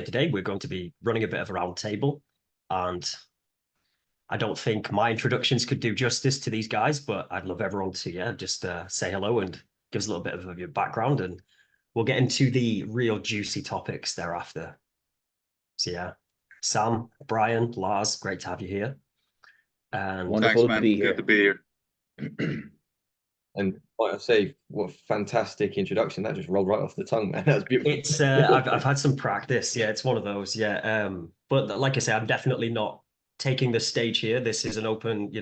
today we're going to be running a bit of a round table, and I don't think my introductions could do justice to these guys, but I'd love everyone to, just say hello and give us a little bit of your background, and we'll get into the real juicy topics thereafter. So yeah, Sam, Brian, Lars, great to have you here. And Wonderful to be here. Good to be here. And like I say, what a fantastic introduction. That just rolled right off the tongue, man. That was beautiful. It's I've had some practice. Yeah, it's one of those. Yeah. But like I say, I'm definitely not taking the stage here. This is an open,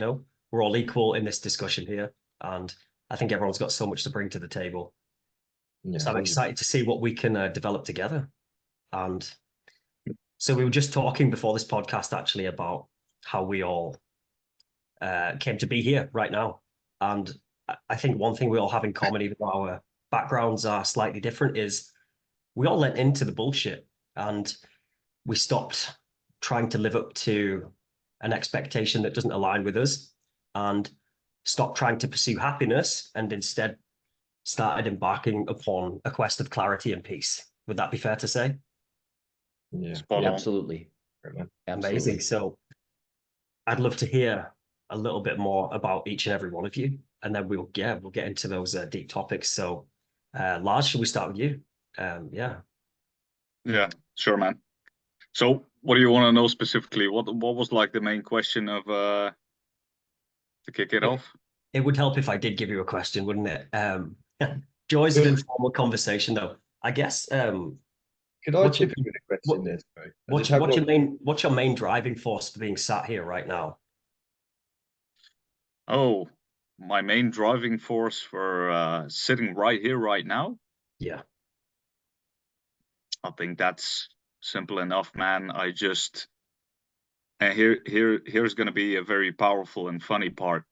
we're all equal in this discussion here. And I think everyone's got so much to bring to the table. Yeah, so I'm excited to see what we can develop together. And so we were just talking before this podcast actually about how we all came to be here right now. And I think one thing we all have in common, even though our backgrounds are slightly different, is we all went into the bullshit and we stopped trying to live up to an expectation that doesn't align with us and stopped trying to pursue happiness and instead started embarking upon a quest of clarity and peace. Would that be fair to say? Yeah, absolutely. Amazing. So I'd love to hear a little bit more about each and every one of you, and then we'll get into those deep topics. So Lars, should we start with you? Yeah, sure, man. So what do you want to know specifically? What was like the main question of to kick it off? It would help if I did give you a question, wouldn't it? Joys of informal conversation, though. I guess. Could I chip in with a question there? What's your main driving force for being sat here right now? Oh, my main driving force for sitting right here, right now? Yeah. I think that's simple enough, man. Here's going to be a very powerful and funny part.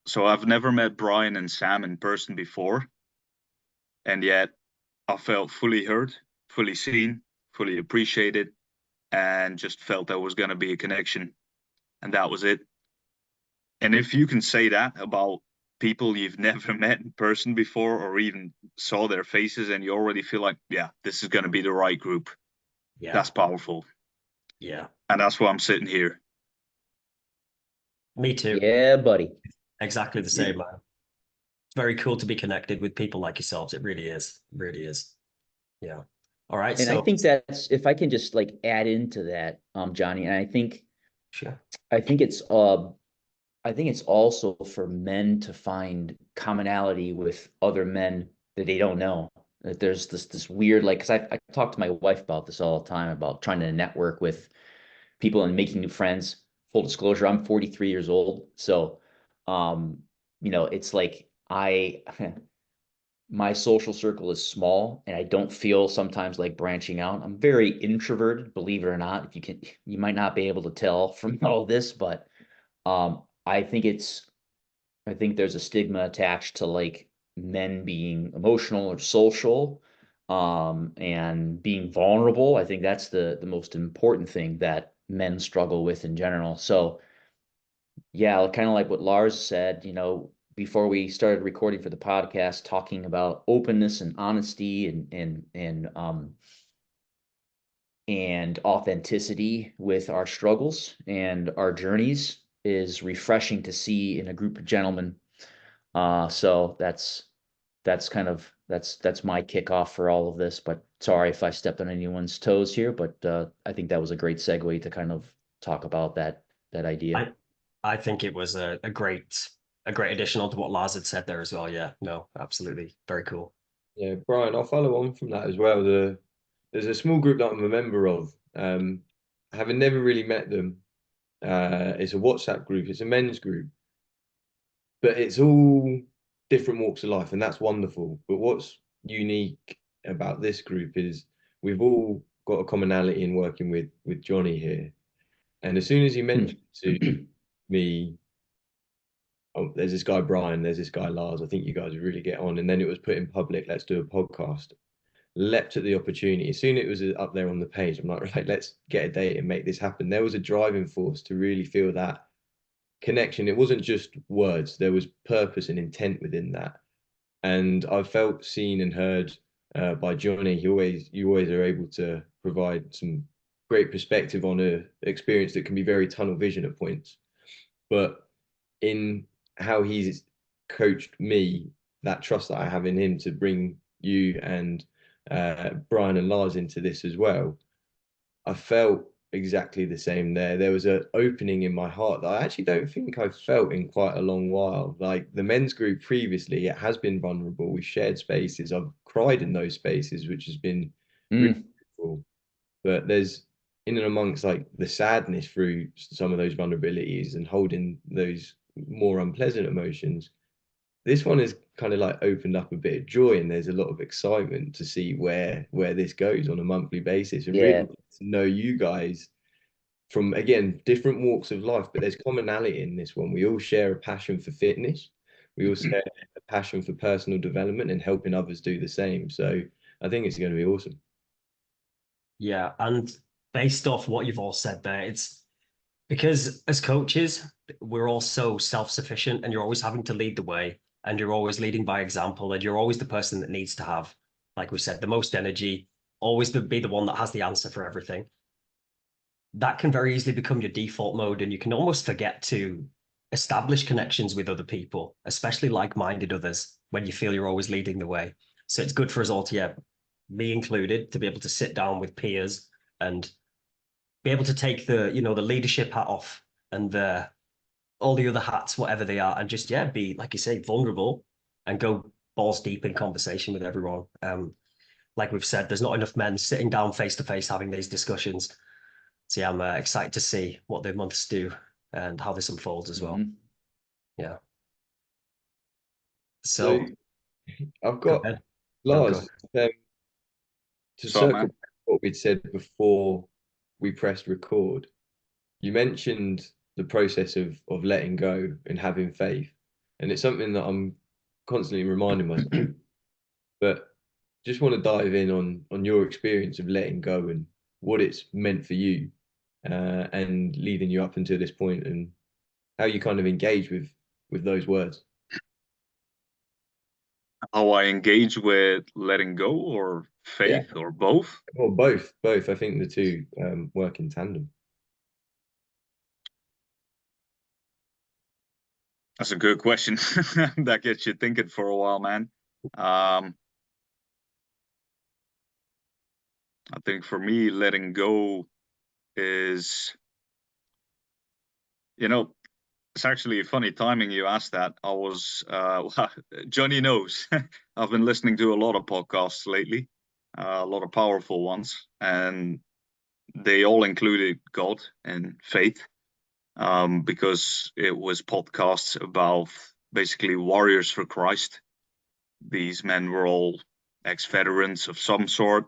So I've never met Brian and Sam in person before, and yet I felt fully heard, fully seen, fully appreciated, and just felt there was going to be a connection, and that was it. And if you can say that about people you've never met in person before or even saw their faces, and you already feel like, yeah, this is going to be the right group, that's powerful. Yeah. And that's why I'm sitting here. Me too. Yeah, buddy. Exactly the same, man. It's very cool to be connected with people like yourselves. It really is. It really is. Yeah. All right. And I think that's, if I can just like add into that, Johnny, and I think, sure. I think it's also for men to find commonality with other men that they don't know. That there's this weird, like, because I talk to my wife about this all the time, about trying to network with people and making new friends. Full disclosure, I'm 43 years old. So, it's like my social circle is small and I don't feel sometimes like branching out. I'm very introverted, believe it or not. You might not be able to tell from all this, but I think there's a stigma attached to like men being emotional or social, and being vulnerable. I think that's the most important thing that men struggle with in general. So yeah, kind of like what Lars said, before we started recording for the podcast, talking about openness and honesty and authenticity with our struggles and our journeys is refreshing to see in a group of gentlemen. So that's my kickoff for all of this, but sorry if I stepped on anyone's toes here, but I think that was a great segue to kind of talk about that idea. I think it was a great addition onto what Lars had said there as well. Yeah, no, absolutely. Very cool. Yeah, Brian, I'll follow on from that as well. There's a small group that I'm a member of. Having never really met them, it's a WhatsApp group. It's a men's group, but it's all different walks of life, and that's wonderful. But what's unique about this group is we've all got a commonality in working with Johnny here. And as soon as he mentioned to me, oh, there's this guy Brian, there's this guy Lars, I think you guys would really get on. And then it was put in public, let's do a podcast. Leapt at the opportunity. As soon as it was up there on the page, I'm like, right, let's get a date and make this happen. There was a driving force to really feel that connection. It wasn't just words, there was purpose and intent within that. And I felt seen and heard by Johnny. You always are able to provide some great perspective on a experience that can be very tunnel vision at points. But in how he's coached me, that trust that I have in him to bring you and Brian and Lars into this as well, I felt exactly the same there. There was an opening in my heart that I actually don't think I've felt in quite a long while. Like the men's group previously, it has been vulnerable. We've shared spaces. I've cried in those spaces, which has been really cool. But there's in and amongst like the sadness through some of those vulnerabilities and holding those more unpleasant emotions, this one has kind of like opened up a bit of joy, and there's a lot of excitement to see where this goes on a monthly basis, and really Yeah. to know you guys from again different walks of life, but there's commonality in this one. We all share a passion for fitness. We all share a passion for personal development and helping others do the same. So I think it's going to be awesome. Yeah, and based off what you've all said there, it's because as coaches, we're all so self-sufficient, and you're always having to lead the way, and you're always leading by example, and you're always the person that needs to have, like we said, the most energy, always be the one that has the answer for everything. That can very easily become your default mode, and you can almost forget to establish connections with other people, especially like-minded others, when you feel you're always leading the way. So it's good for us all to, yeah, me included, to be able to sit down with peers and be able to take the, you know, the leadership hat off and the all the other hats, whatever they are, and just, yeah, be, like you say, vulnerable and go balls deep in conversation with everyone. Like we've said, there's not enough men sitting down face to face having these discussions. So yeah, I'm excited to see what the months do and how this unfolds as well. Yeah. So So I've go got ahead. No, go Lars, ahead. to So, circle man, back what we'd said before we pressed record. You mentioned the process of letting go and having faith, and it's something that I'm constantly reminding myself. But just want to dive in on your experience of letting go and what it's meant for you, and leading you up until this point, and how you kind of engage with those words. how I engage with letting go or Yeah, faith or both? well, both. I think the two work in tandem. That's a good question. That gets you thinking for a while, man. Um, I think for me, letting go is, you know, it's actually funny timing you asked that. I was, Johnny knows. I've been listening to a lot of podcasts lately, a lot of powerful ones, and they all included God and faith, because it was podcasts about basically warriors for Christ. These men were all ex-veterans of some sort.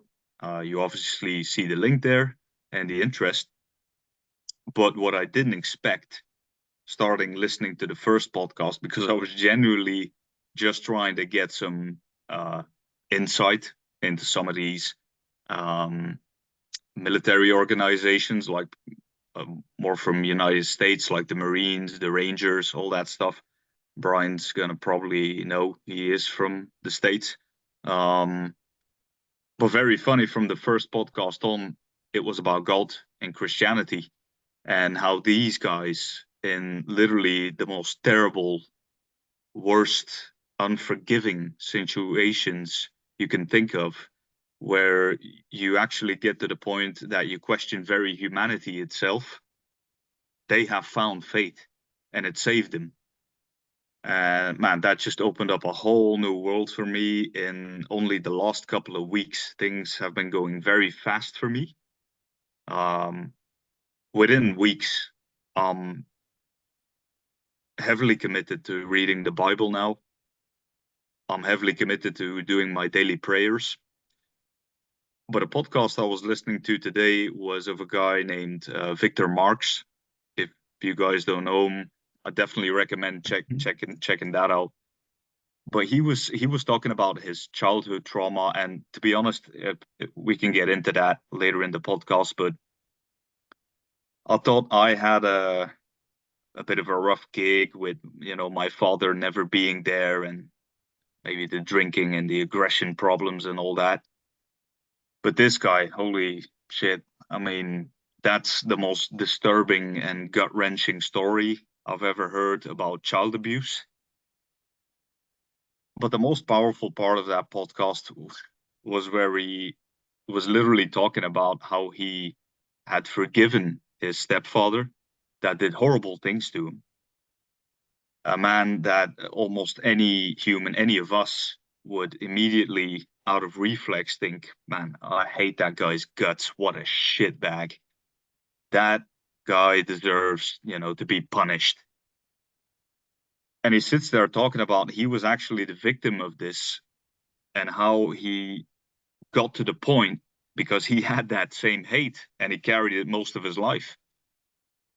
You obviously see the link there and the interest. But what I didn't expect starting listening to the first podcast, because I was genuinely just trying to get some insight into some of these um, military organizations, like more from United States, like the Marines, the Rangers, all that stuff. Brian's gonna probably know he is from the States. Um, but very funny from the first podcast on, it was about God and Christianity and how these guys, in literally the most terrible, worst, unforgiving situations you can think of, where you actually get to the point that you question very humanity itself, they have found faith and it saved them. And man, that just opened up a whole new world for me in only the last couple of weeks. Things have been going very fast for me. Um, Within weeks, I'm heavily committed to reading the Bible now. I'm heavily committed to doing my daily prayers. But a podcast I was listening to today was of a guy named Victor Marx. If you guys don't know him, I definitely recommend checking that out. But he was talking about his childhood trauma, and to be honest, we can get into that later in the podcast. But I thought I had a bit of a rough gig with, my father never being there, and maybe the drinking and the aggression problems and all that. But this guy, holy shit. I mean, that's the most disturbing and gut-wrenching story I've ever heard about child abuse. But the most powerful part of that podcast was where he was literally talking about how he had forgiven his stepfather that did horrible things to him. A man that almost any human, any of us, would immediately, out of reflex, think, man, I hate that guy's guts. What a shitbag. That guy deserves, to be punished. And he sits there talking about he was actually the victim of this and how he got to the point because he had that same hate and he carried it most of his life.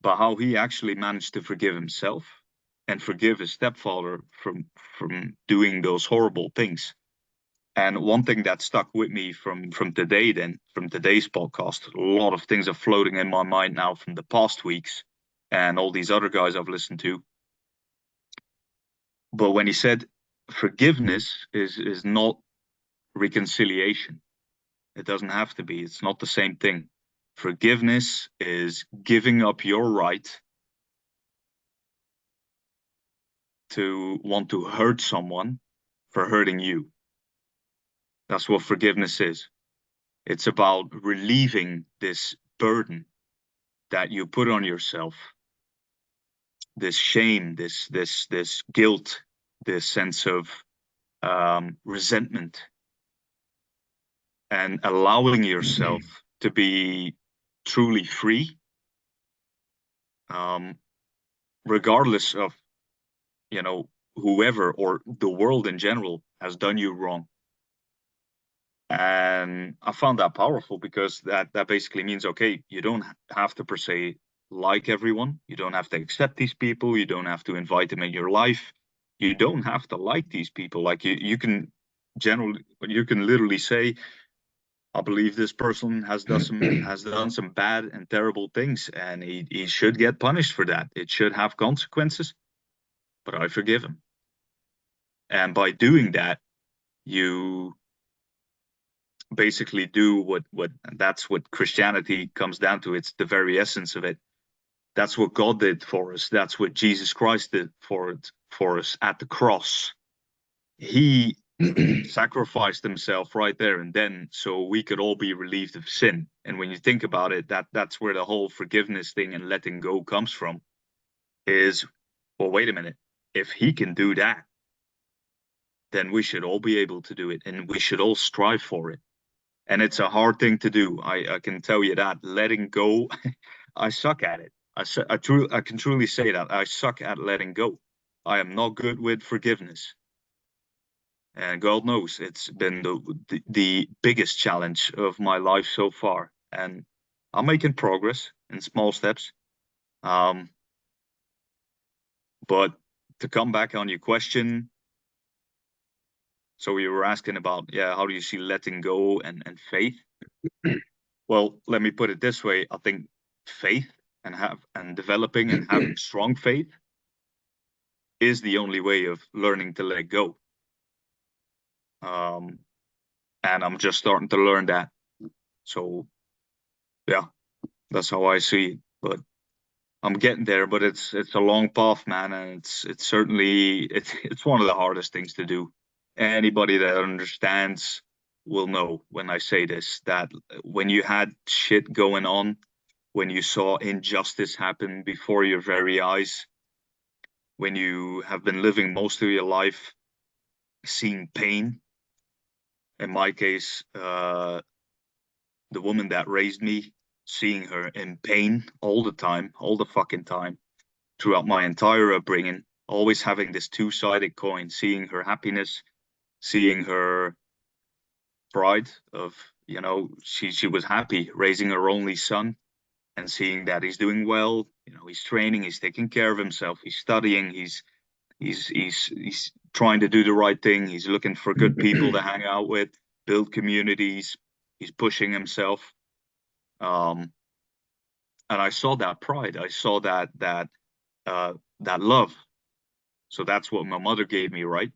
But how he actually managed to forgive himself and forgive his stepfather from doing those horrible things. And one thing that stuck with me from today's podcast, a lot of things are floating in my mind now from the past weeks and all these other guys I've listened to. But when he said forgiveness is not reconciliation, it doesn't have to be. It's not the same thing. Forgiveness is giving up your right to want to hurt someone for hurting you. That's what forgiveness is. It's about relieving this burden that you put on yourself, this shame, this guilt, this sense of resentment, and allowing yourself to be truly free, regardless of whoever or the world in general has done you wrong. And I found that powerful because that basically means, okay, you don't have to per se like everyone. You don't have to accept these people. You don't have to invite them in your life. You don't have to like these people. Like you can literally say, I believe this person has done some bad and terrible things, and he should get punished for that. It should have consequences, but I forgive him. And by doing that, you basically do what that's what Christianity comes down to. It's the very essence of it. That's what God did for us. That's what Jesus Christ did for us at the cross. He sacrificed himself right there and then so we could all be relieved of sin. And when you think about it, that's where the whole forgiveness thing and letting go comes from. Is, well, wait a minute. If he can do that, then we should all be able to do it, and we should all strive for it. And it's a hard thing to do. I can tell you that. Letting go, I suck at it. I can truly say that. I suck at letting go. I am not good with forgiveness. And God knows it's been the biggest challenge of my life so far. And I'm making progress in small steps. But to come back on your question, so you were asking about, how do you see letting go and faith? Well, let me put it this way. I think faith and developing and having strong faith is the only way of learning to let go. And I'm just starting to learn that. So yeah, that's how I see it. But I'm getting there, but it's a long path, man, and it's certainly it's one of the hardest things to do. Anybody that understands will know when I say this, that when you had shit going on, when you saw injustice happen before your very eyes, when you have been living most of your life seeing pain. In my case, the woman that raised me, seeing her in pain all the time, all the fucking time, throughout my entire upbringing, always having this two-sided coin, seeing her happiness, seeing her pride of, she was happy raising her only son and seeing that he's doing well, he's training, he's taking care of himself, he's studying, he's trying to do the right thing, he's looking for good people to hang out with, build communities, he's pushing himself. And I saw that pride, I saw that love. So that's what my mother gave me, right?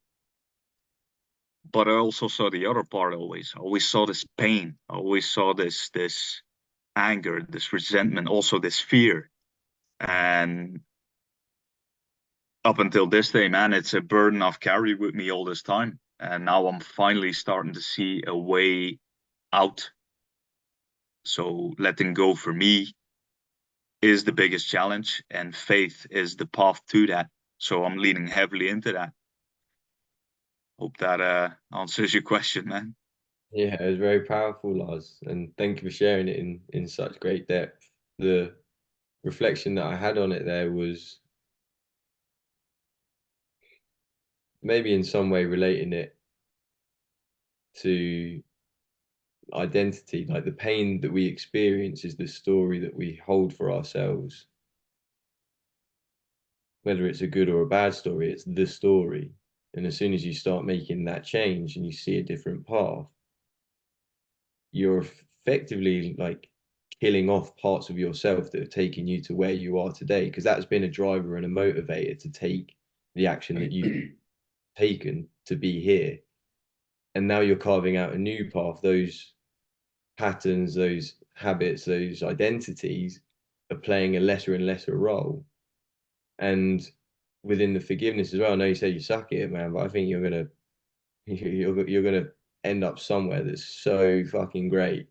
But I also saw the other part always. I always saw this pain. I always saw this anger, this resentment, also this fear. And up until this day, man, it's a burden I've carried with me all this time. And now I'm finally starting to see a way out. So letting go for me is the biggest challenge, and faith is the path to that. So I'm leaning heavily into that. Hope that answers your question, man. Yeah, it was very powerful, Lars, and thank you for sharing it in such great depth. The reflection that I had on it there was maybe in some way relating it to identity, like the pain that we experience is the story that we hold for ourselves. Whether it's a good or a bad story, it's the story. And as soon as you start making that change and you see a different path, you're effectively like killing off parts of yourself that have taken you to where you are today, because that's been a driver and a motivator to take the action that you've taken to be here. And now you're carving out a new path. Those patterns, those habits, those identities are playing a lesser and lesser role. And within the forgiveness as well, I know you said you suck at it, man, but I think you're gonna end up somewhere that's so fucking great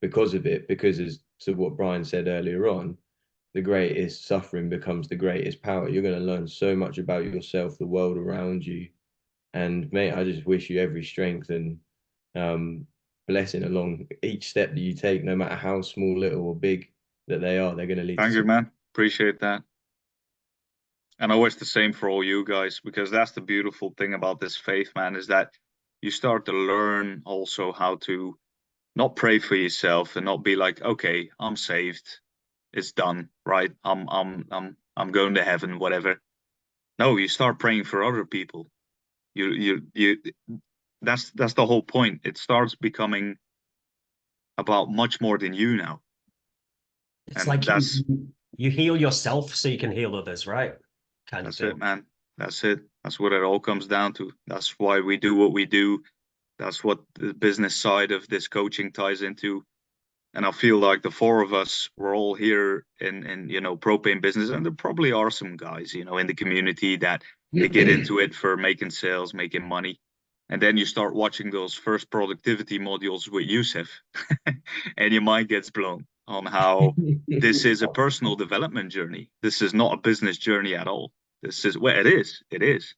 because of it. Because as to what Brian said earlier on, the greatest suffering becomes the greatest power. You're gonna learn so much about yourself, the world around you, and mate, I just wish you every strength and blessing along each step that you take, no matter how small, little, or big that they are. They're gonna lead to Thank you, some. man. Appreciate that. And I wish the same for all you guys, because that's the beautiful thing about this faith, man, is that you start to learn also how to not pray for yourself and not be like, okay, I'm saved, it's done, right? I'm going to heaven, whatever. No, you start praying for other people. You that's the whole point. It starts becoming about much more than you now. It's And like you heal yourself so you can heal others, right? Kind of that's it, thing. man. That's it. That's what it all comes down to. That's why we do what we do. That's what the business side of this coaching ties into. And I feel like the four of us, we're all here in propane business, and there probably are some guys, in the community that they get into it for making sales, making money. And then you start watching those first productivity modules with Yusuf, and your mind gets blown on how this is a personal development journey. This is not a business journey at all. This is, well, it is,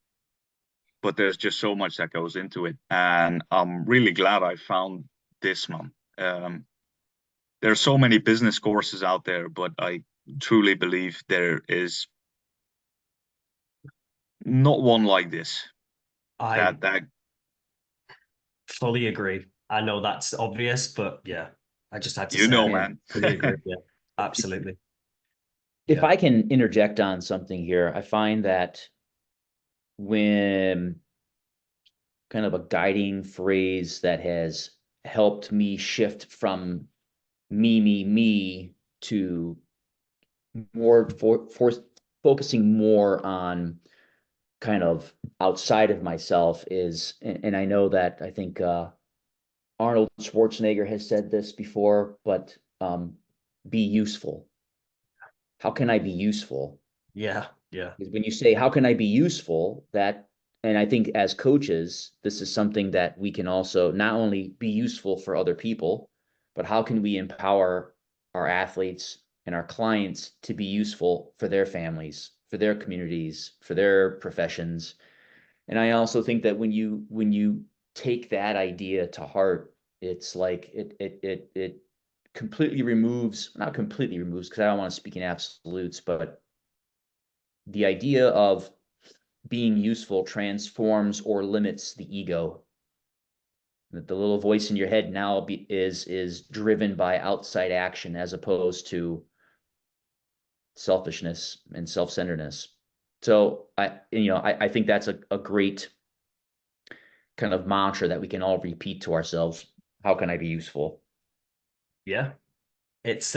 but there's just so much that goes into it. And I'm really glad I found this, man. There are so many business courses out there, but I truly believe there is not one like this. I That fully agree. I know that's obvious, but yeah, I just had to say I man. fully agree. Yeah, absolutely. If Yeah. I can interject on something here, I find that when kind of a guiding phrase that has helped me shift from me to more for focusing more on kind of outside of myself is, and I know that I think Arnold Schwarzenegger has said this before, but be useful. How can I be useful? Yeah. Yeah. Because when you say, how can I be useful? And I think as coaches, this is something that we can also not only be useful for other people, but how can we empower our athletes and our clients to be useful for their families, for their communities, for their professions. And I also think that when you take that idea to heart, it's like it completely removes, not completely removes, because I don't want to speak in absolutes, but the idea of being useful transforms or limits the ego. That the little voice in your head now is driven by outside action as opposed to selfishness and self-centeredness. So I think that's a great kind of mantra that we can all repeat to ourselves. How can I be useful? Yeah. It's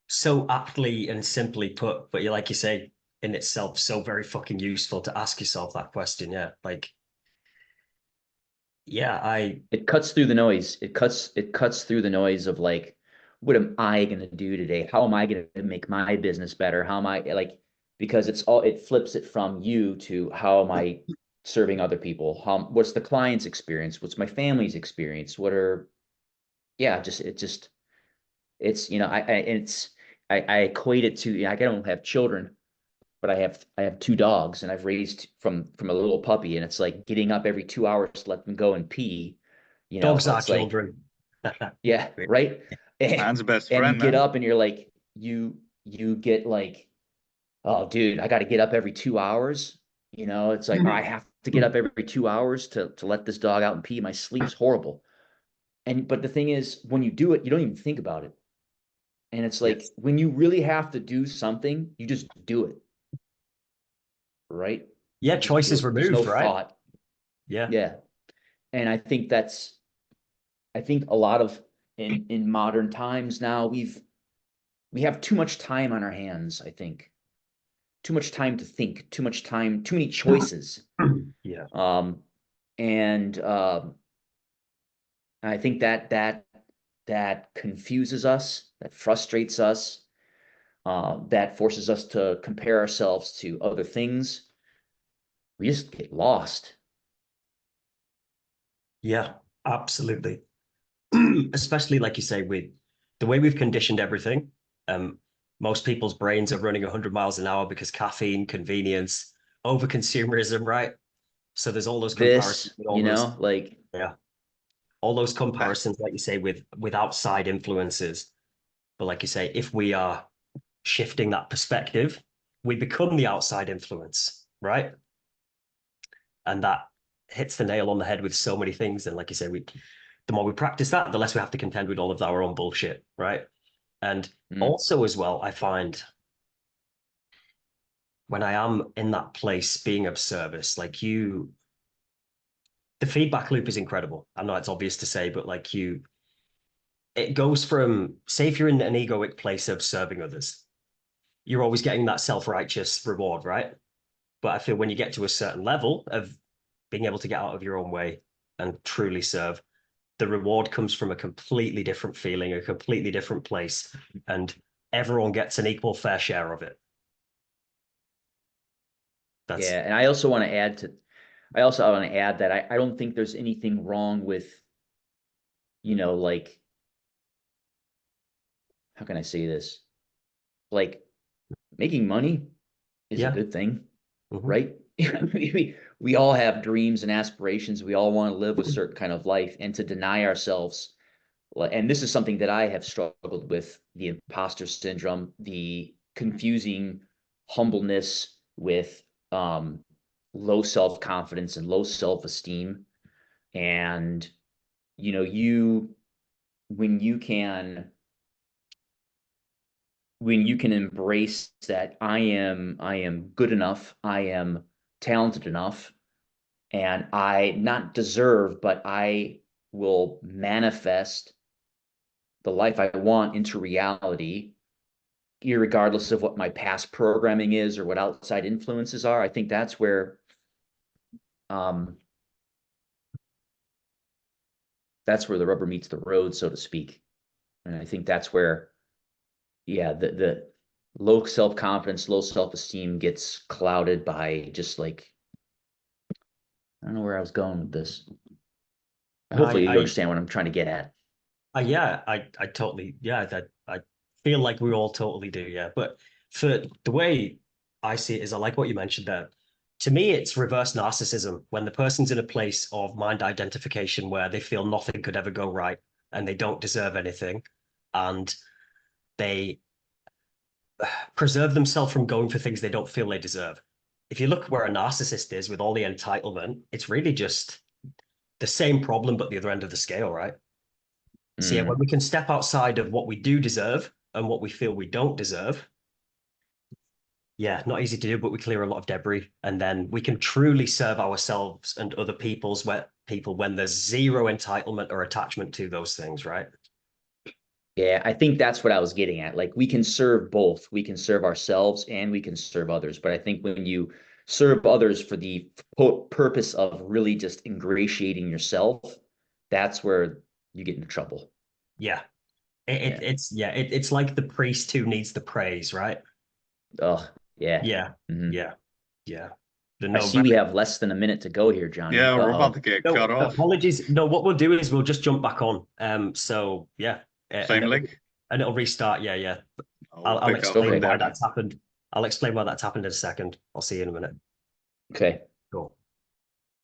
so aptly and simply put, but you like you say, in itself, so very fucking useful to ask yourself that question. Yeah. Like, yeah, It cuts through the noise. It cuts through the noise of like what am I going to do today? How am I going to make my business better? How am I like, because it flips it from you to how am I serving other people? What's the client's experience? What's my family's experience? Yeah, it's, I equate it to, I don't have children, but I have two dogs and I've raised from a little puppy, and it's like getting up every 2 hours to let them go and pee. Dogs are It's like, children. yeah, right. Man's best And you friend, get man. up and you're like, you get like, oh, dude, I got to get up every 2 hours. It's like, I have to get up every 2 hours to let this dog out and pee. My sleep's horrible. But the thing is, when you do it, you don't even think about it. And it's like Yes. when you really have to do something, you just do it. Right? Yeah, You just do choices it. There's no removed, right? thought. Yeah. Yeah. And I think a lot of in modern times now we have too much time on our hands, I think. Too much time to think, too much time, too many choices. Yeah. Um, and I think that confuses us, that frustrates us, that forces us to compare ourselves to other things. We just get lost. Yeah, absolutely. Especially like you say, with the way we've conditioned everything. Um, Most people's brains are running 100 miles an hour because caffeine, convenience, over consumerism, right? So there's all those comparisons This, with all those, like, yeah, all those Ah, comparisons, like you say, with outside influences. But like you say, if we are shifting that perspective, we become the outside influence, right? And that hits the nail on the head with so many things. And like you say, the more we practice that, the less we have to contend with all of our own bullshit, right? And mm, also, as well, I find when I am in that place being of service, like the feedback loop is incredible. I know it's obvious to say, but like it goes from, say, if you're in an egoic place of serving others, you're always getting that self-righteous reward, right? But I feel when you get to a certain level of being able to get out of your own way and truly serve, the reward comes from a completely different feeling, a completely different place, and everyone gets an equal fair share of it. That's yeah. And I also want to add that I don't think there's anything wrong with, like, how can I say this? Like, making money is a yeah. good thing, Mm-hmm. right? We all have dreams and aspirations. We all want to live a certain kind of life, and to deny ourselves. And this is something that I have struggled with: the imposter syndrome, the confusing humbleness with low self confidence and low self esteem. And you when you can when you can embrace that I am good enough, I am talented enough, and I not deserve, but I will manifest the life I want into reality, regardless of what my past programming is or what outside influences are. I think um that's where the rubber meets the road, so to speak. And I think that's where, yeah, the low self-confidence, low self-esteem gets clouded by just like, I don't know where I was going with this. No, Hopefully you understand what I'm trying to get at. yeah, I totally, yeah, I feel like we all totally do, yeah. But for the way I see it is, I like what you mentioned there. To me, it's reverse narcissism when the person's in a place of mind identification where they feel nothing could ever go right and they don't deserve anything, and they preserve themselves from going for things they don't feel they deserve. If you look where a narcissist is with all the entitlement, it's really just the same problem, but the other end of the scale, right? So yeah, when Mm. we can step outside of what we do deserve and what we feel we don't deserve, yeah, not easy to do, but we clear a lot of debris, and then we can truly serve ourselves and other people when there's zero entitlement or attachment to those things, right? Yeah, I think that's what I was getting at. Like, we can serve both. We can serve ourselves and we can serve others. But I think when you serve others for the purpose of really just ingratiating yourself, that's where you get into trouble. Yeah, It's like the priest who needs the praise, right? Oh, yeah. Yeah, Mhm. yeah. I see we have less than a minute to go here, Johnny. Yeah, we're Uh-oh. about to get No, cut off. apologies. No, what we'll do is we'll just jump back on. So yeah, Same link. and it'll restart. Yeah. I'll I'll pick up explain from why there. that's happened. I'll explain why that's happened in a second. I'll see you in a minute. Okay.